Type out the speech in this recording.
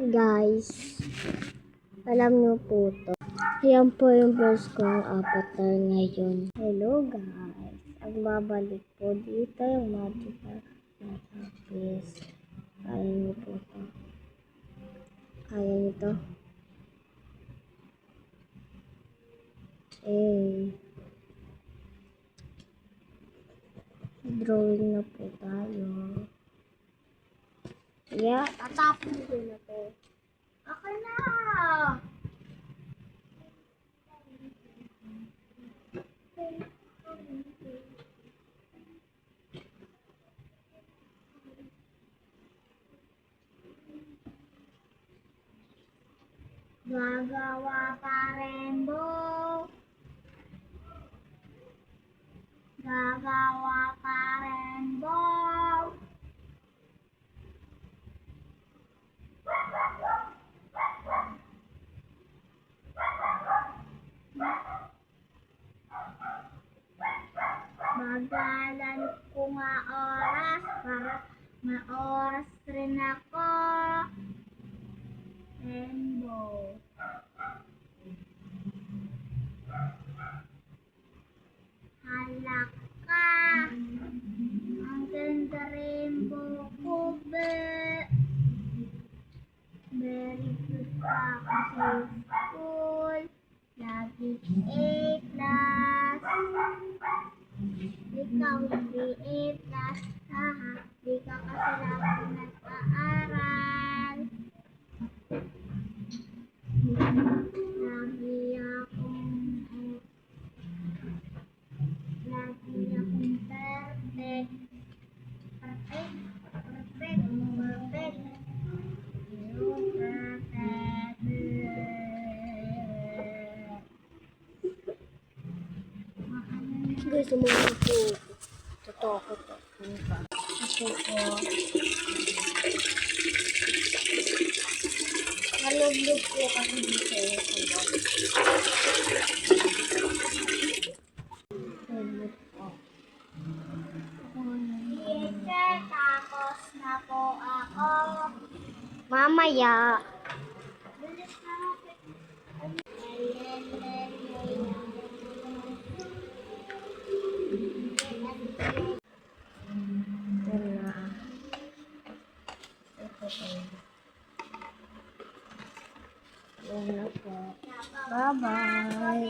Guys, alam niyo po to. Yan po yung verse kong avatar ngayon. Hello guys, ang babalik po dito yung magical piece. Kaya niyo po to. Kaya niyo to. Drawing na po tayo. Yeah, tatapon ko na to. Ako na! Gagawa pa rainbow. Gagawa pa rainbow. Bagalan ko nga oras para ma-oras rin ako. Rainbow. Halak ka. Ang ganda rainbow ko, be. Very good ka kasi school. Lagi A+. Ikaw hindi A+. Haha, di ka kasi lagi nag-aaral. Lagi akong perfect. Perfect. Perfect. Perfect. You perfect. Guys, sumunod po. Totoo ko to. Ako po. Nalulog po kasi dito. Teacher, tapos na po ako. Mamaya. Bilis na ako. Bye-bye.